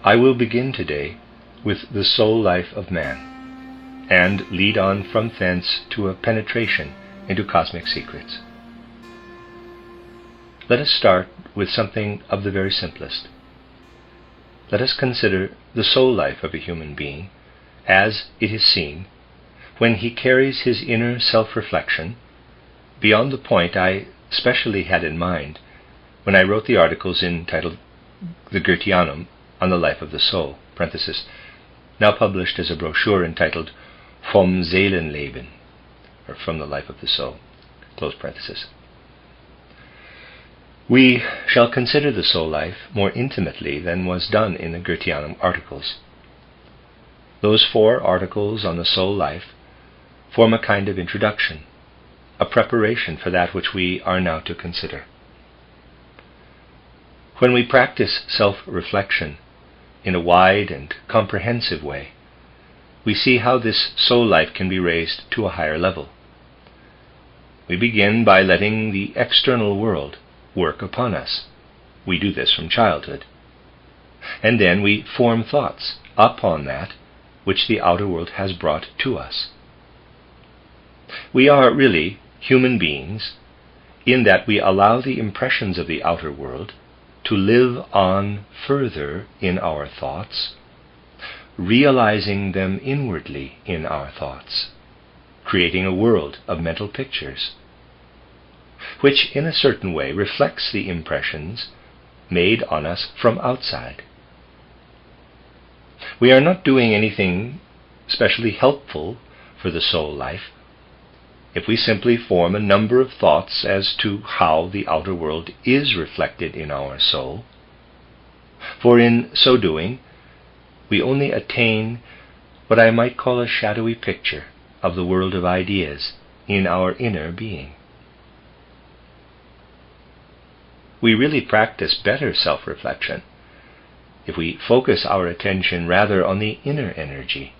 I will begin today with the soul life of man, and lead on from thence to a penetration into cosmic secrets. Let us start with something of the very simplest. Let us consider the soul life of a human being as it is seen when he carries his inner self-reflection beyond the point I specially had in mind when I wrote the articles entitled The Goetheanum on the Life of the Soul, now published as a brochure entitled Vom Seelenleben, or From the Life of the Soul, We shall consider the soul life more intimately than was done in the Goetheanum articles. Those 4 articles on the soul life form a kind of introduction, a preparation for that which we are now to consider. When we practice self-reflection in a wide and comprehensive way, we see how this soul life can be raised to a higher level. We begin by letting the external world work upon us. We do this from childhood. And then we form thoughts upon that which the outer world has brought to us. We are really human beings in that we allow the impressions of the outer world to live on further in our thoughts, realizing them inwardly in our thoughts, creating a world of mental pictures, which in a certain way reflects the impressions made on us from outside. We are not doing anything specially helpful for the soul life if we simply form a number of thoughts as to how the outer world is reflected in our soul, for in so doing we only attain what I might call a shadowy picture of the world of ideas in our inner being. We really practice better self-reflection if we focus our attention rather on the inner energy,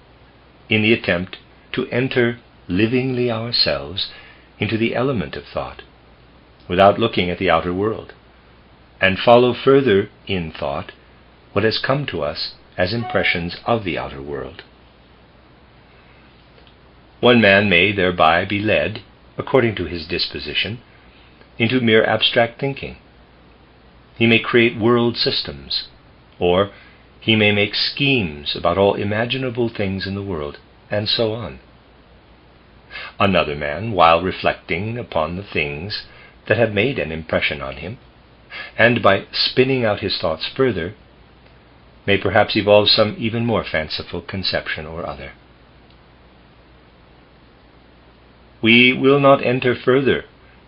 in the attempt to enter livingly ourselves into the element of thought, without looking at the outer world, and follow further in thought what has come to us as impressions of the outer world. One man may thereby be led, according to his disposition, into mere abstract thinking. He may create world systems, or he may make schemes about all imaginable things in the world, and so on. Another man, while reflecting upon the things that have made an impression on him, and by spinning out his thoughts further, may perhaps evolve some even more fanciful conception or other. We will not enter further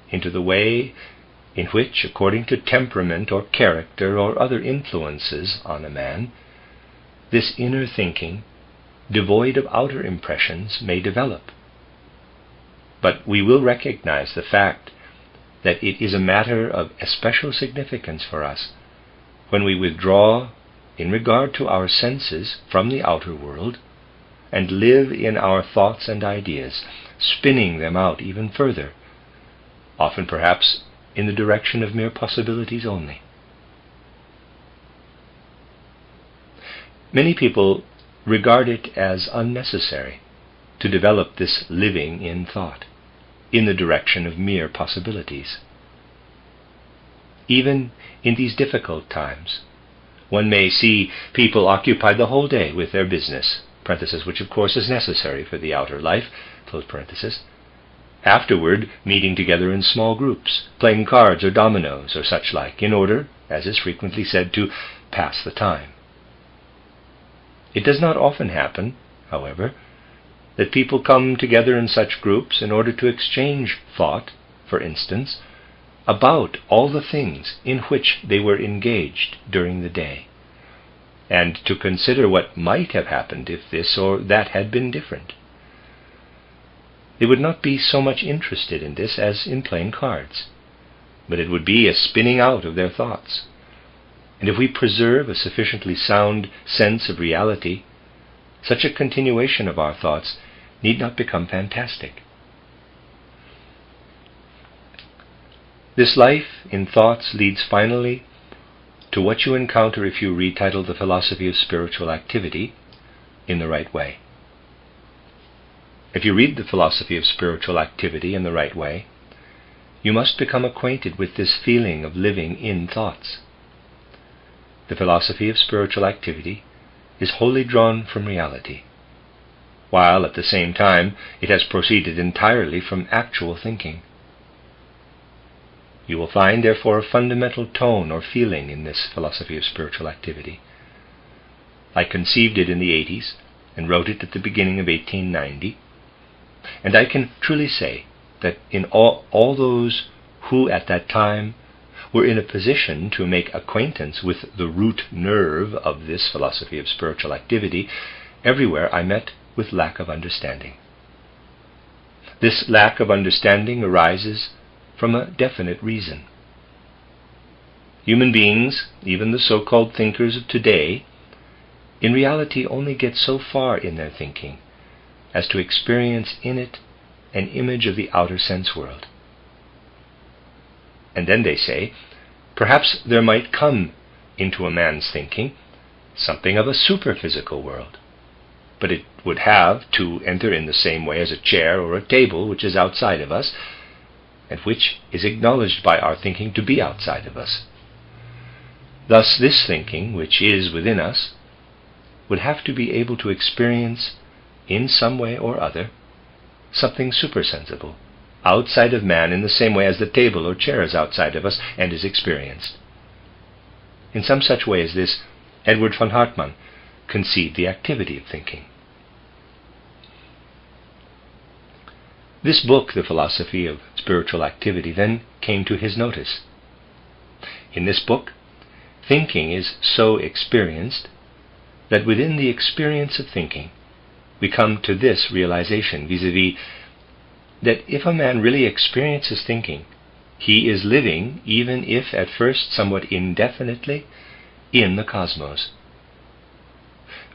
into the way in which, according to temperament or character or other influences on a man, this inner thinking, devoid of outer impressions, may develop. But we will recognize the fact that it is a matter of especial significance for us when we withdraw in regard to our senses from the outer world and live in our thoughts and ideas, spinning them out even further, often perhaps in the direction of mere possibilities only. Many people regard it as unnecessary to develop this living in thought, in the direction of mere possibilities. Even in these difficult times, one may see people occupied the whole day with their business, which of course is necessary for the outer life, afterward meeting together in small groups, playing cards or dominoes or such like, in order, as is frequently said, to pass the time. It does not often happen, however, that people come together in such groups in order to exchange thought, for instance, about all the things in which they were engaged during the day, and to consider what might have happened if this or that had been different. They would not be so much interested in this as in playing cards, but it would be a spinning out of their thoughts. And if we preserve a sufficiently sound sense of reality, such a continuation of our thoughts need not become fantastic. This life in thoughts leads finally to what you encounter if you retitle the philosophy of spiritual activity in the right way. If you read the philosophy of spiritual activity in the right way, you must become acquainted with this feeling of living in thoughts. The philosophy of spiritual activity is wholly drawn from reality, while at the same time it has proceeded entirely from actual thinking. You will find, therefore, a fundamental tone or feeling in this philosophy of spiritual activity. I conceived it in the 80s and wrote it at the beginning of 1890, and I can truly say that in all those who at that time were in a position to make acquaintance with the root nerve of this philosophy of spiritual activity, everywhere I met with lack of understanding. This lack of understanding arises from a definite reason. Human beings, even the so-called thinkers of today, in reality only get so far in their thinking as to experience in it an image of the outer sense world. And then they say, perhaps there might come into a man's thinking something of a superphysical world, but it would have to enter in the same way as a chair or a table which is outside of us, and which is acknowledged by our thinking to be outside of us. Thus this thinking, which is within us, would have to be able to experience, in some way or other, something supersensible, outside of man in the same way as the table or chair is outside of us and is experienced. In some such way as this, Edward von Hartmann conceived the activity of thinking. This book, The Philosophy of Spiritual Activity, then came to his notice. In this book, thinking is so experienced that within the experience of thinking, we come to this realization, vis-a-vis, that if a man really experiences thinking, he is living, even if at first somewhat indefinitely, in the cosmos.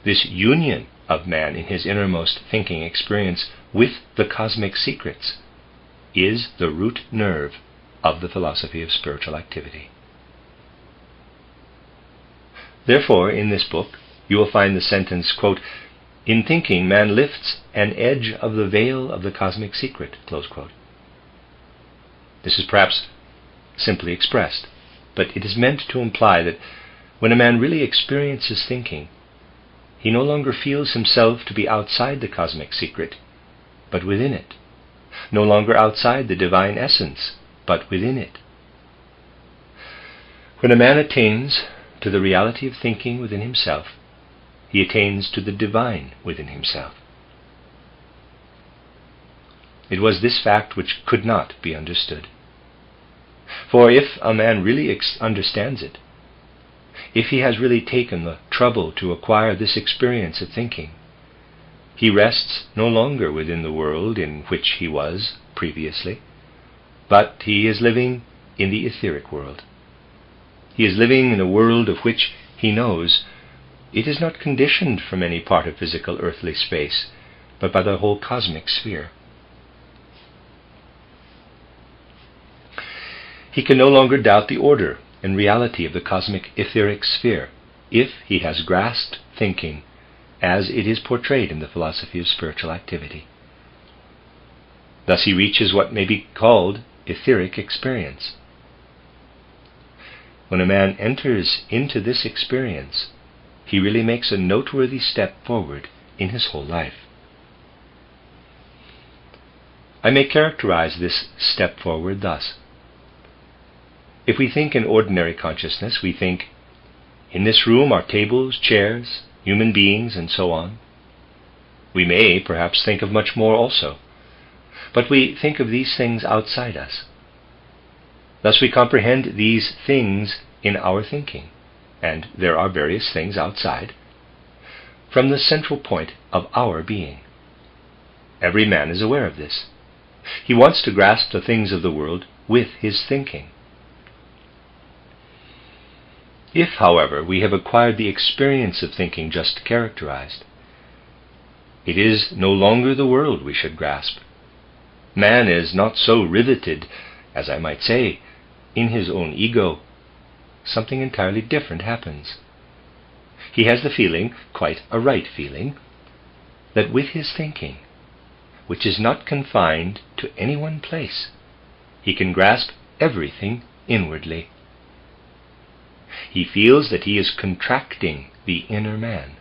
This union of man in his innermost thinking experience with the cosmic secrets is the root nerve of the philosophy of spiritual activity. Therefore, in this book, you will find the sentence, quote, "In thinking, man lifts an edge of the veil of the cosmic secret," close quote. This is perhaps simply expressed, but it is meant to imply that when a man really experiences thinking, he no longer feels himself to be outside the cosmic secret, but within it, no longer outside the divine essence, but within it. When a man attains to the reality of thinking within himself, he attains to the divine within himself. It was this fact which could not be understood. For if a man really understands it, if he has really taken the trouble to acquire this experience of thinking, he rests no longer within the world in which he was previously, but he is living in the etheric world. He is living in a world of which he knows it is not conditioned from any part of physical earthly space, but by the whole cosmic sphere. He can no longer doubt the order and reality of the cosmic etheric sphere, if he has grasped thinking as it is portrayed in the philosophy of spiritual activity. Thus he reaches what may be called etheric experience. When a man enters into this experience, he really makes a noteworthy step forward in his whole life. I may characterize this step forward thus. If we think in ordinary consciousness, we think, in this room are tables, chairs, human beings, and so on. We may perhaps think of much more also, but we think of these things outside us. Thus we comprehend these things in our thinking, and there are various things outside, from the central point of our being. Every man is aware of this. He wants to grasp the things of the world with his thinking. If, however, we have acquired the experience of thinking just characterized, it is no longer the world we should grasp. Man is not so riveted, as I might say, in his own ego, something entirely different happens. He has the feeling, quite a right feeling, that with his thinking, which is not confined to any one place, he can grasp everything inwardly. He feels that he is contracting the inner man.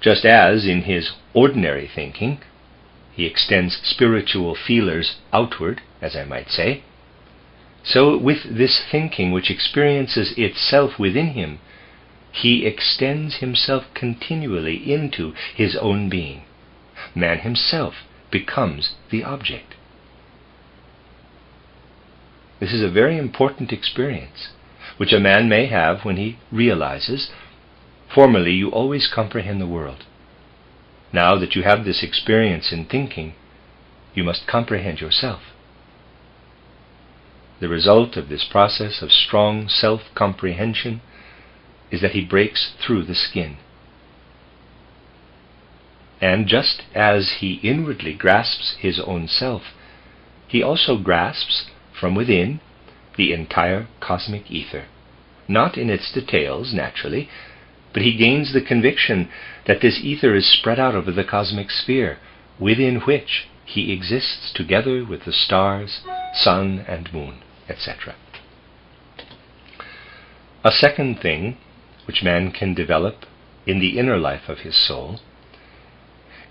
Just as in his ordinary thinking, he extends spiritual feelers outward, as I might say, so with this thinking which experiences itself within him, he extends himself continually into his own being. Man himself becomes the object. This is a very important experience, which a man may have when he realizes, formerly you always comprehend the world. Now that you have this experience in thinking, you must comprehend yourself. The result of this process of strong self-comprehension is that he breaks through the skin. And just as he inwardly grasps his own self, he also grasps from within the entire cosmic ether, not in its details, naturally, but he gains the conviction that this ether is spread out over the cosmic sphere, within which he exists together with the stars, sun and moon, etc. A second thing which man can develop in the inner life of his soul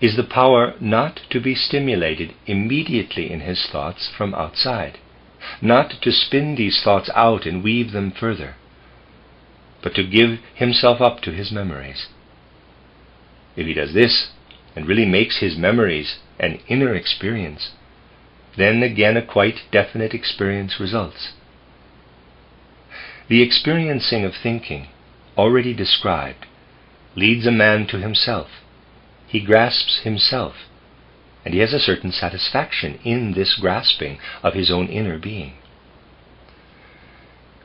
is the power not to be stimulated immediately in his thoughts from outside, not to spin these thoughts out and weave them further, but to give himself up to his memories. If he does this, and really makes his memories an inner experience, then again a quite definite experience results. The experiencing of thinking, already described, leads a man to himself. He grasps himself, and he has a certain satisfaction in this grasping of his own inner being.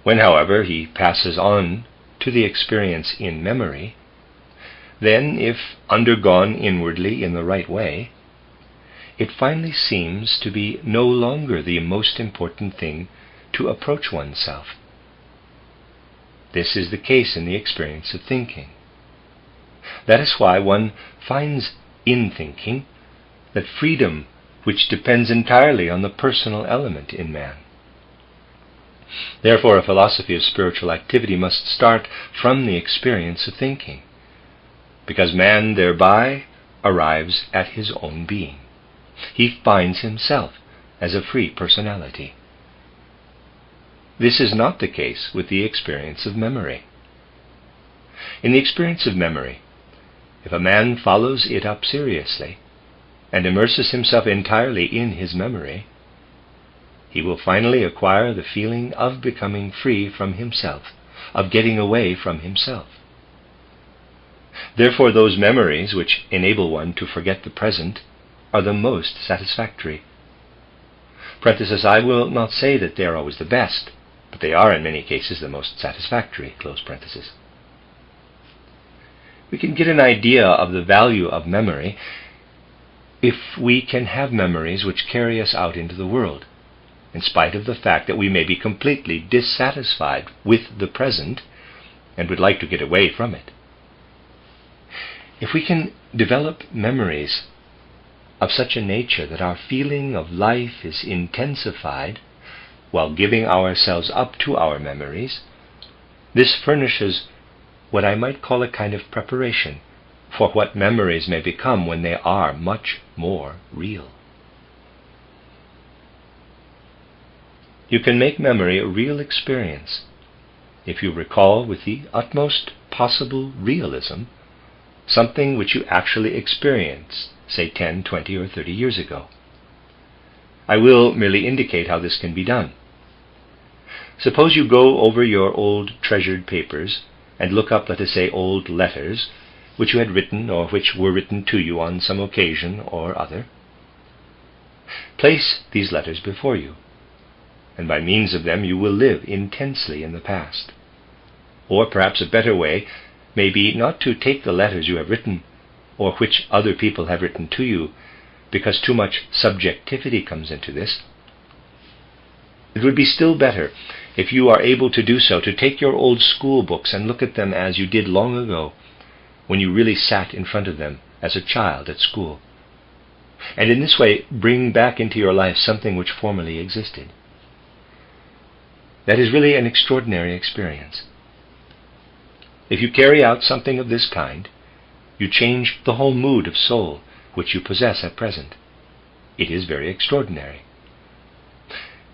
When, however, he passes on to the experience in memory, then, if undergone inwardly in the right way, it finally seems to be no longer the most important thing to approach oneself. This is the case in the experience of thinking. That is why one finds in thinking that freedom which depends entirely on the personal element in man. Therefore, a philosophy of spiritual activity must start from the experience of thinking, because man thereby arrives at his own being. He finds himself as a free personality. This is not the case with the experience of memory. In the experience of memory, if a man follows it up seriously and immerses himself entirely in his memory, he will finally acquire the feeling of becoming free from himself, of getting away from himself. Therefore, those memories which enable one to forget the present are the most satisfactory. Parenthesis, I will not say that they are always the best, but they are in many cases the most satisfactory, close parenthesis. We can get an idea of the value of memory if we can have memories which carry us out into the world, in spite of the fact that we may be completely dissatisfied with the present and would like to get away from it. If we can develop memories of such a nature that our feeling of life is intensified while giving ourselves up to our memories, this furnishes what I might call a kind of preparation for what memories may become when they are much more real. You can make memory a real experience if you recall with the utmost possible realism something which you actually experienced, say 10, 20, or 30 years ago. I will merely indicate how this can be done. Suppose you go over your old treasured papers and look up, let us say, old letters which you had written or which were written to you on some occasion or other. Place these letters before you, and by means of them you will live intensely in the past. Or perhaps a better way may be not to take the letters you have written or which other people have written to you, because too much subjectivity comes into this. It would be still better if you are able to do so, to take your old school books and look at them as you did long ago, when you really sat in front of them as a child at school, and in this way bring back into your life something which formerly existed. That is really an extraordinary experience. If you carry out something of this kind, you change the whole mood of soul which you possess at present. It is very extraordinary.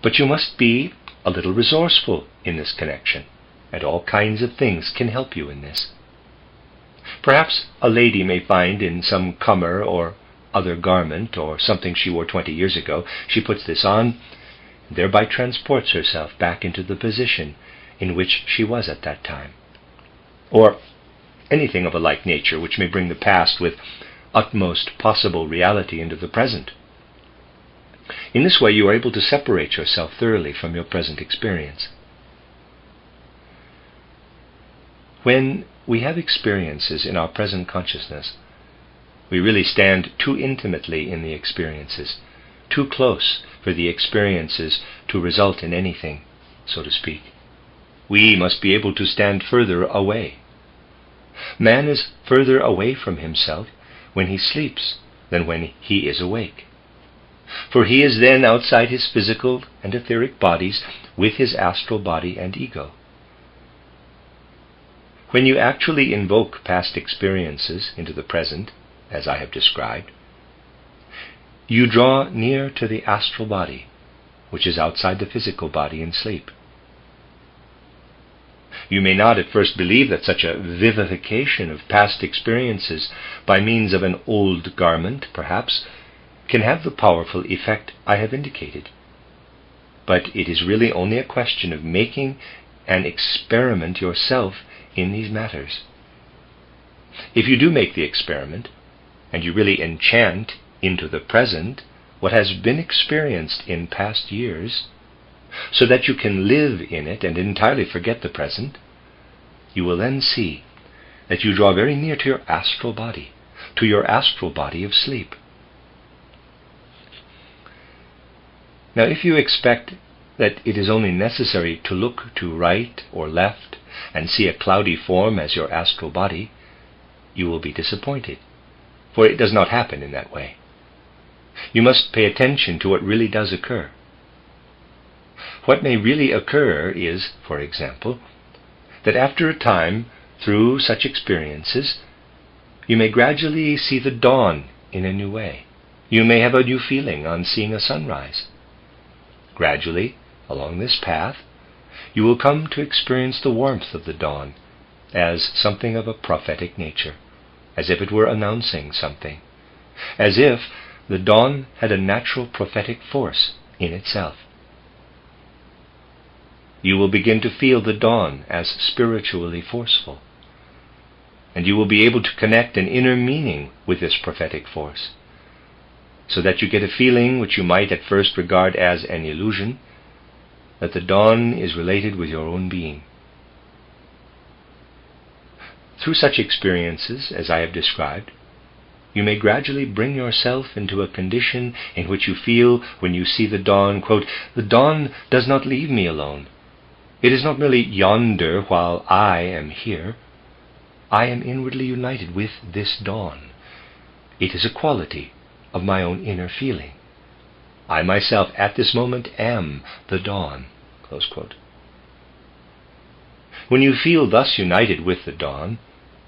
But you must be a little resourceful in this connection, and all kinds of things can help you in this. Perhaps a lady may find in some comer or other garment, or something she wore 20 years ago, she puts this on, and thereby transports herself back into the position in which she was at that time. Or anything of a like nature which may bring the past with utmost possible reality into the present. In this way you are able to separate yourself thoroughly from your present experience. When we have experiences in our present consciousness, we really stand too intimately in the experiences, too close for the experiences to result in anything, so to speak. We must be able to stand further away. Man is further away from himself when he sleeps than when he is awake. For he is then outside his physical and etheric bodies with his astral body and ego. When you actually invoke past experiences into the present, as I have described, you draw near to the astral body, which is outside the physical body in sleep. You may not at first believe that such a vivification of past experiences by means of an old garment, perhaps, can have the powerful effect I have indicated. But it is really only a question of making an experiment yourself in these matters. If you do make the experiment, and you really enchant into the present what has been experienced in past years, so that you can live in it and entirely forget the present, you will then see that you draw very near to your astral body of sleep. Now, if you expect that it is only necessary to look to right or left and see a cloudy form as your astral body, you will be disappointed, for it does not happen in that way. You must pay attention to what really does occur. What may really occur is, for example, that after a time, through such experiences, you may gradually see the dawn in a new way. You may have a new feeling on seeing a sunrise. Gradually, along this path, you will come to experience the warmth of the dawn as something of a prophetic nature, as if it were announcing something, as if the dawn had a natural prophetic force in itself. You will begin to feel the dawn as spiritually forceful, and you will be able to connect an inner meaning with this prophetic force, so that you get a feeling which you might at first regard as an illusion, that the dawn is related with your own being. Through such experiences, as I have described, you may gradually bring yourself into a condition in which you feel, when you see the dawn, quote, "The dawn does not leave me alone. It is not merely yonder while I am here. I am inwardly united with this dawn. It is a quality of my own inner feeling. I myself at this moment am the dawn." Close quote. When you feel thus united with the dawn,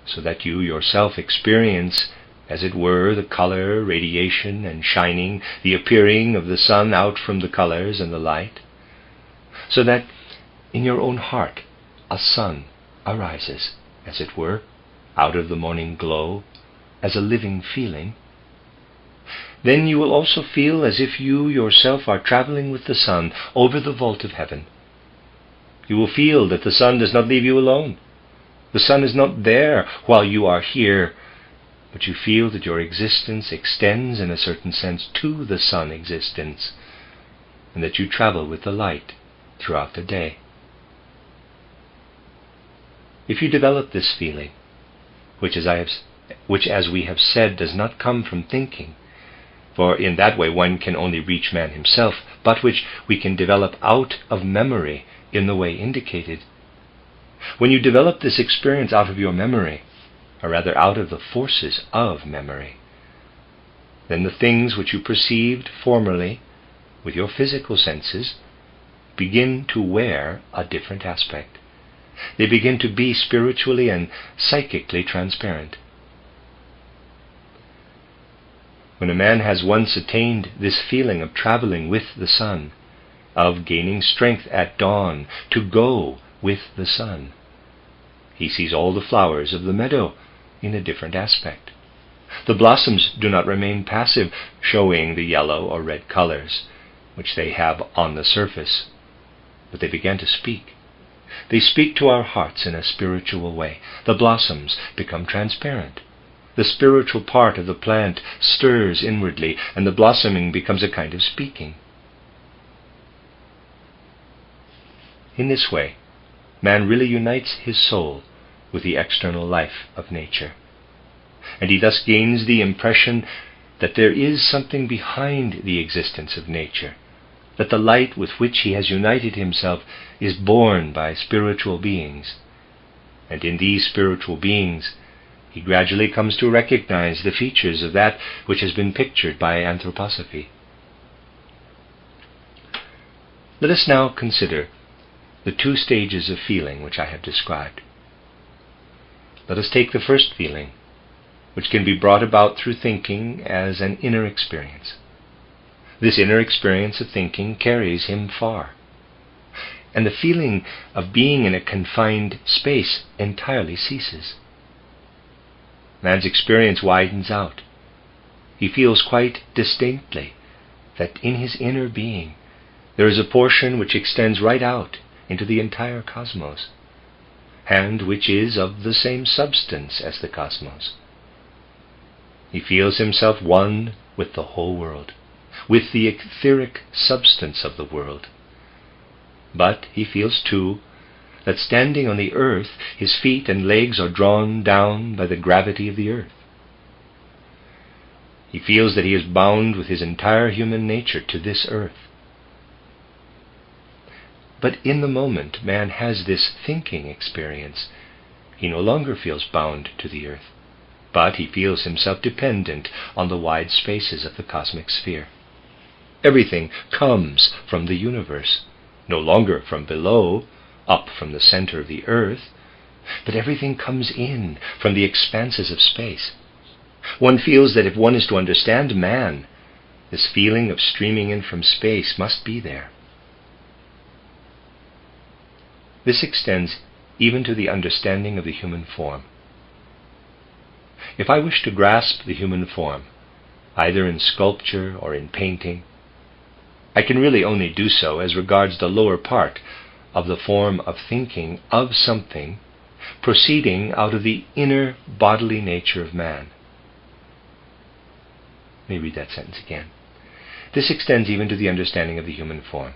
so that you yourself experience, as it were, the color, radiation, and shining, the appearing of the sun out from the colors and the light, so that in your own heart a sun arises, as it were, out of the morning glow, as a living feeling, then you will also feel as if you yourself are traveling with the sun over the vault of heaven. You will feel that the sun does not leave you alone. The sun is not there while you are here, but you feel that your existence extends in a certain sense to the sun existence, and that you travel with the light throughout the day. If you develop this feeling, which as we have said does not come from thinking, for in that way one can only reach man himself, but which we can develop out of memory in the way indicated. When you develop this experience out of your memory, or rather out of the forces of memory, then the things which you perceived formerly with your physical senses begin to wear a different aspect. They begin to be spiritually and psychically transparent. When a man has once attained this feeling of traveling with the sun, of gaining strength at dawn to go with the sun, he sees all the flowers of the meadow in a different aspect. The blossoms do not remain passive, showing the yellow or red colors which they have on the surface, but they begin to speak. They speak to our hearts in a spiritual way. The blossoms become transparent. The spiritual part of the plant stirs inwardly, and the blossoming becomes a kind of speaking. In this way, man really unites his soul with the external life of nature, and he thus gains the impression that there is something behind the existence of nature, that the light with which he has united himself is borne by spiritual beings, and in these spiritual beings he gradually comes to recognize the features of that which has been pictured by anthroposophy. Let us now consider the two stages of feeling which I have described. Let us take the first feeling, which can be brought about through thinking as an inner experience. This inner experience of thinking carries him far, and the feeling of being in a confined space entirely ceases. Man's experience widens out. He feels quite distinctly that in his inner being there is a portion which extends right out into the entire cosmos, and which is of the same substance as the cosmos. He feels himself one with the whole world, with the etheric substance of the world. But he feels too that standing on the earth, his feet and legs are drawn down by the gravity of the earth. He feels that he is bound with his entire human nature to this earth. But in the moment man has this thinking experience, he no longer feels bound to the earth, but he feels himself dependent on the wide spaces of the cosmic sphere. Everything comes from the universe, no longer from below, up from the center of the earth, but everything comes in from the expanses of space. One feels that if one is to understand man, this feeling of streaming in from space must be there. This extends even to the understanding of the human form. If I wish to grasp the human form, either in sculpture or in painting, I can really only do so as regards the lower part of the form of thinking of something proceeding out of the inner bodily nature of man. Let me read that sentence again. This extends even to the understanding of the human form.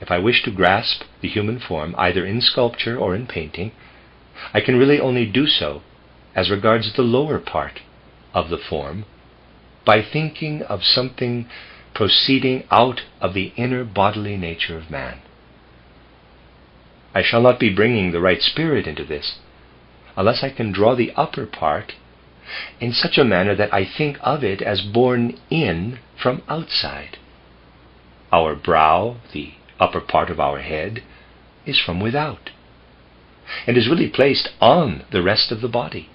If I wish to grasp the human form, either in sculpture or in painting, I can really only do so as regards the lower part of the form by thinking of something proceeding out of the inner bodily nature of man. I shall not be bringing the right spirit into this unless I can draw the upper part in such a manner that I think of it as born in from outside. Our brow, the upper part of our head, is from without, and is really placed on the rest of the body.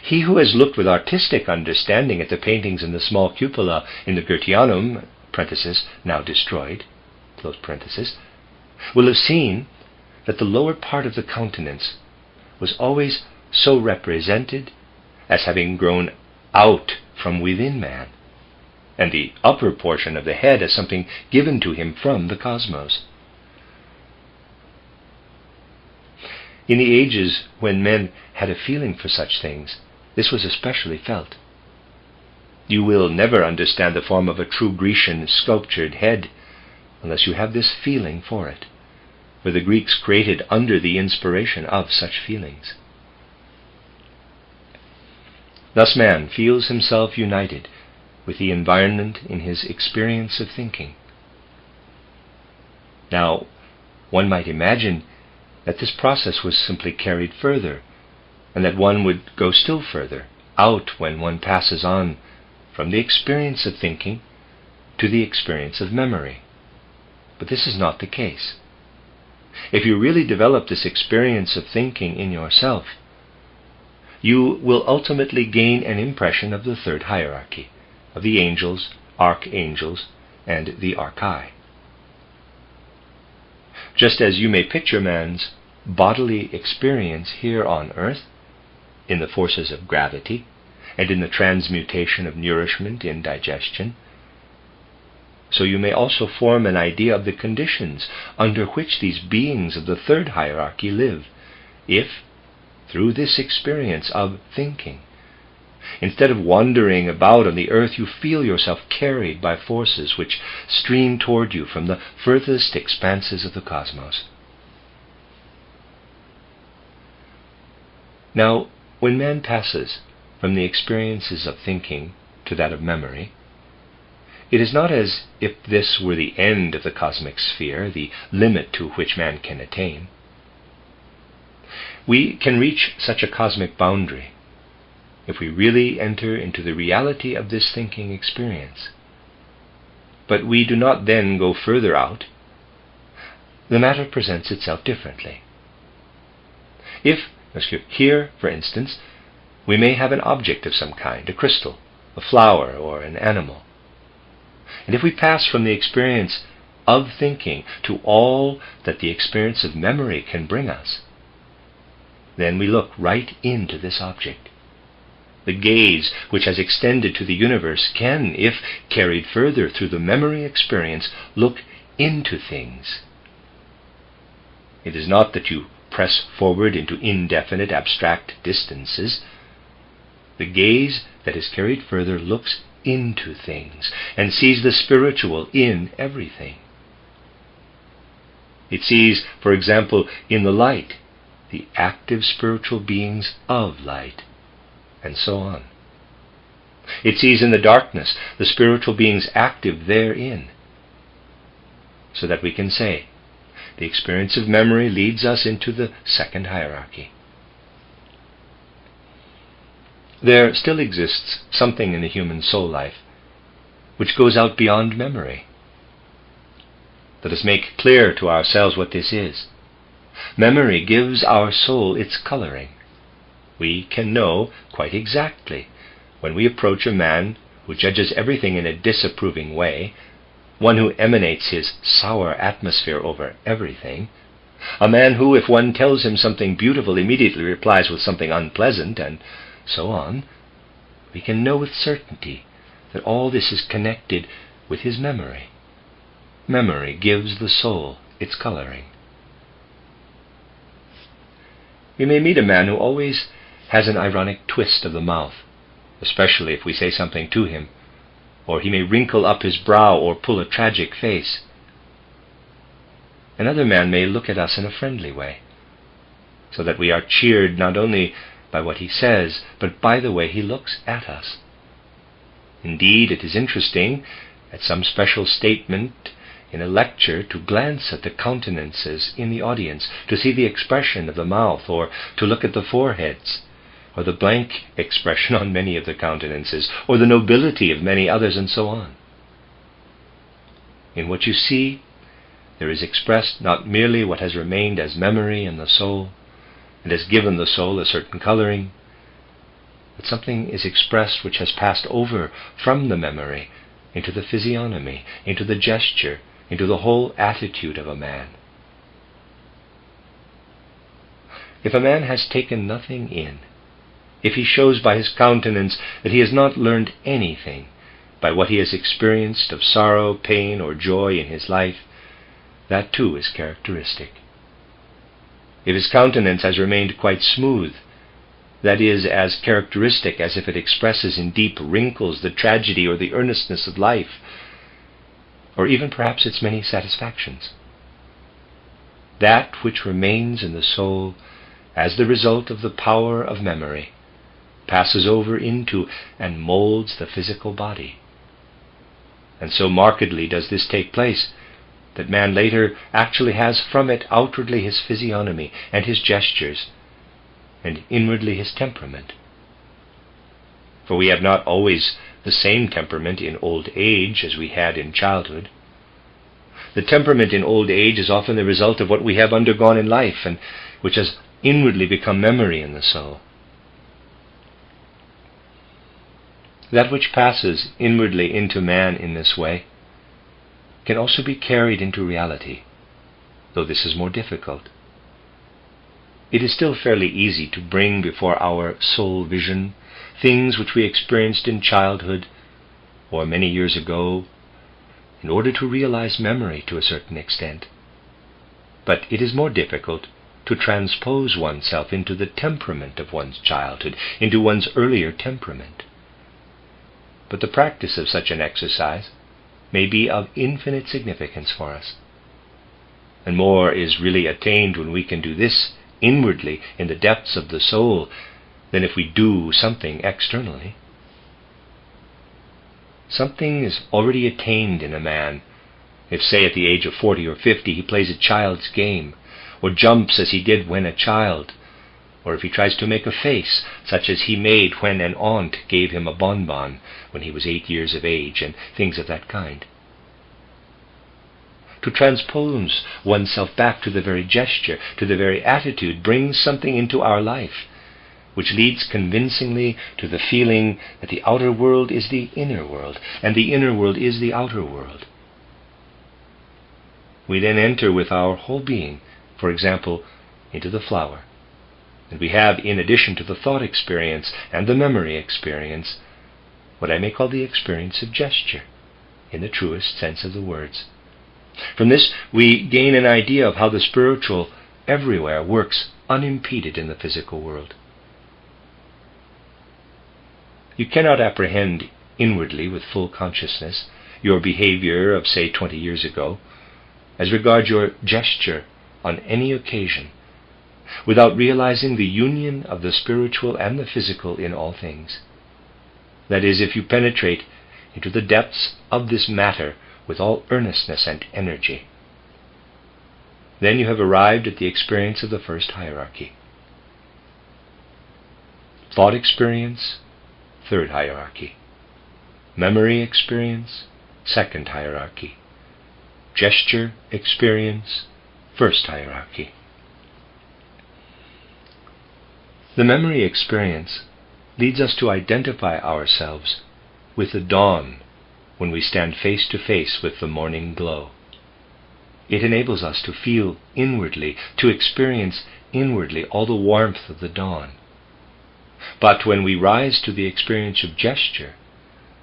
He who has looked with artistic understanding at the paintings in the small cupola in the Goetheanum, now destroyed, will have seen that the lower part of the countenance was always so represented as having grown out from within man, and the upper portion of the head as something given to him from the cosmos. In the ages when men had a feeling for such things, this was especially felt. You will never understand the form of a true Grecian sculptured head unless you have this feeling for it, for the Greeks created under the inspiration of such feelings. Thus man feels himself united with the environment in his experience of thinking. Now, one might imagine that this process was simply carried further, and that one would go still further, out when one passes on from the experience of thinking to the experience of memory. But this is not the case. If you really develop this experience of thinking in yourself, you will ultimately gain an impression of the third hierarchy, of the angels, archangels, and the archai. Just as you may picture man's bodily experience here on earth, in the forces of gravity, and in the transmutation of nourishment in digestion, so you may also form an idea of the conditions under which these beings of the third hierarchy live, if, through this experience of thinking, instead of wandering about on the earth, you feel yourself carried by forces which stream toward you from the furthest expanses of the cosmos. Now, when man passes from the experiences of thinking to that of memory, it is not as if this were the end of the cosmic sphere, the limit to which man can attain. We can reach such a cosmic boundary if we really enter into the reality of this thinking experience. But we do not then go further out. The matter presents itself differently. Here, for instance, we may have an object of some kind, a crystal, a flower, or an animal. And if we pass from the experience of thinking to all that the experience of memory can bring us, then we look right into this object. The gaze which has extended to the universe can, if carried further through the memory experience, look into things. It is not that you press forward into indefinite abstract distances. The gaze that is carried further looks into things and sees the spiritual in everything. It sees, for example, in the light, the active spiritual beings of light, and so on. It sees in the darkness the spiritual beings active therein, so that we can say, the experience of memory leads us into the second hierarchy. There still exists something in the human soul life which goes out beyond memory. Let us make clear to ourselves what this is. Memory gives our soul its coloring. We can know quite exactly when we approach a man who judges everything in a disapproving way, one who emanates his sour atmosphere over everything, a man who, if one tells him something beautiful, immediately replies with something unpleasant, and so on. We can know with certainty that all this is connected with his memory. Memory gives the soul its coloring. We may meet a man who always has an ironic twist of the mouth, especially if we say something to him, or he may wrinkle up his brow or pull a tragic face. Another man may look at us in a friendly way, so that we are cheered not only by what he says, but by the way he looks at us. Indeed, it is interesting, at some special statement in a lecture, to glance at the countenances in the audience, to see the expression of the mouth, or to look at the foreheads, or the blank expression on many of the countenances, or the nobility of many others, and so on. In what you see, there is expressed not merely what has remained as memory in the soul, and has given the soul a certain coloring, but something is expressed which has passed over from the memory into the physiognomy, into the gesture, into the whole attitude of a man. If a man has taken nothing in, if he shows by his countenance that he has not learned anything by what he has experienced of sorrow, pain, or joy in his life, that too is characteristic. If his countenance has remained quite smooth, that is as characteristic as if it expresses in deep wrinkles the tragedy or the earnestness of life, or even perhaps its many satisfactions. That which remains in the soul as the result of the power of memory passes over into and molds the physical body. And so markedly does this take place that man later actually has from it outwardly his physiognomy and his gestures, and inwardly his temperament. For we have not always the same temperament in old age as we had in childhood. The temperament in old age is often the result of what we have undergone in life, and which has inwardly become memory in the soul. That which passes inwardly into man in this way can also be carried into reality, though this is more difficult. It is still fairly easy to bring before our soul vision things which we experienced in childhood or many years ago in order to realize memory to a certain extent. But it is more difficult to transpose oneself into the temperament of one's childhood, into one's earlier temperament. But the practice of such an exercise may be of infinite significance for us. And more is really attained when we can do this inwardly in the depths of the soul than if we do something externally. Something is already attained in a man if, say, at the age of 40 or 50 he plays a child's game, or jumps as he did when a child, or if he tries to make a face such as he made when an aunt gave him a bonbon when he was 8 years of age, and things of that kind. To transpose oneself back to the very gesture, to the very attitude, brings something into our life, which leads convincingly to the feeling that the outer world is the inner world, and the inner world is the outer world. We then enter with our whole being, for example, into the flower, and we have, in addition to the thought experience and the memory experience, what I may call the experience of gesture, in the truest sense of the words. From this we gain an idea of how the spiritual everywhere works unimpeded in the physical world. You cannot apprehend inwardly with full consciousness your behavior of, say, 20 years ago, as regards your gesture on any occasion, without realizing the union of the spiritual and the physical in all things. That is, if you penetrate into the depths of this matter with all earnestness and energy. Then you have arrived at the experience of the first hierarchy. Thought experience, third hierarchy. Memory experience, second hierarchy. Gesture experience, first hierarchy. The memory experience leads us to identify ourselves with the dawn when we stand face to face with the morning glow. It enables us to feel inwardly, to experience inwardly all the warmth of the dawn. But when we rise to the experience of gesture,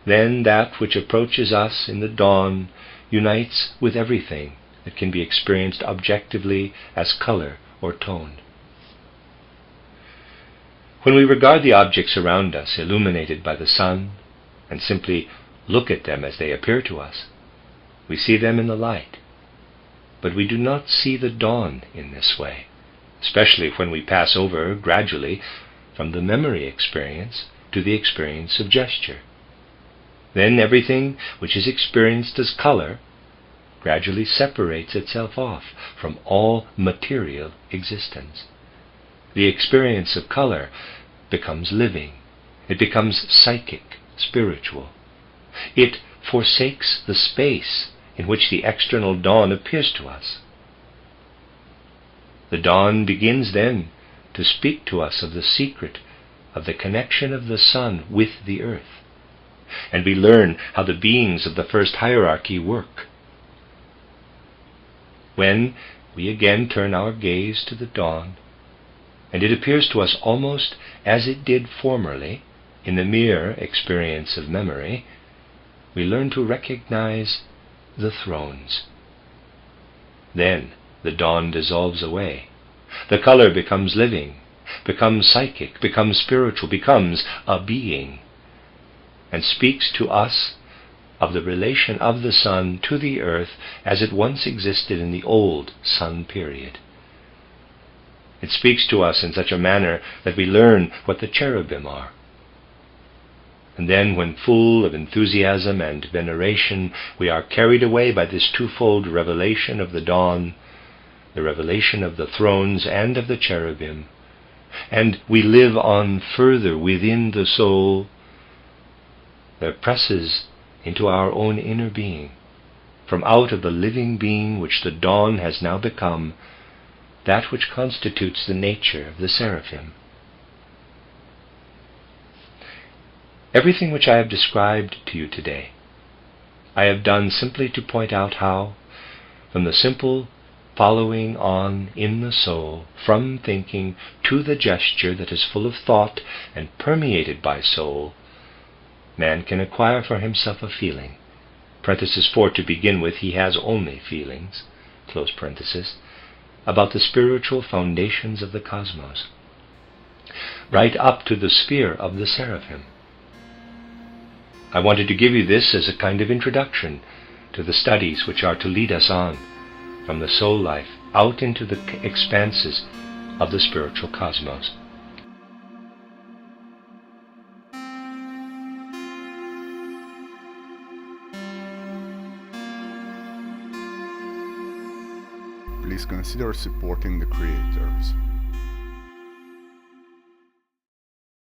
then that which approaches us in the dawn unites with everything that can be experienced objectively as color or tone. When we regard the objects around us illuminated by the sun and simply look at them as they appear to us, we see them in the light. But we do not see the dawn in this way, especially when we pass over gradually from the memory experience to the experience of gesture. Then everything which is experienced as color gradually separates itself off from all material existence. The experience of color becomes living. It becomes psychic, spiritual. It forsakes the space in which the external dawn appears to us. The dawn begins then to speak to us of the secret of the connection of the sun with the earth, and we learn how the beings of the first hierarchy work. When we again turn our gaze to the dawn, and it appears to us almost as it did formerly in the mere experience of memory, we learn to recognize the thrones. Then the dawn dissolves away. The color becomes living, becomes psychic, becomes spiritual, becomes a being, and speaks to us of the relation of the sun to the earth as it once existed in the old sun period. It speaks to us in such a manner that we learn what the cherubim are. And then, when full of enthusiasm and veneration, we are carried away by this twofold revelation of the dawn, the revelation of the thrones and of the cherubim, and we live on further within the soul, there presses into our own inner being, from out of the living being which the dawn has now become, that which constitutes the nature of the seraphim. Everything which I have described to you today, I have done simply to point out how, from the simple following on in the soul, from thinking to the gesture that is full of thought and permeated by soul, man can acquire for himself a feeling. Parenthesis 4 to begin with, he has only feelings, close parenthesis, about the spiritual foundations of the cosmos, right up to the sphere of the seraphim. I wanted to give you this as a kind of introduction to the studies which are to lead us on from the soul life out into the expanses of the spiritual cosmos. Please consider supporting the creators.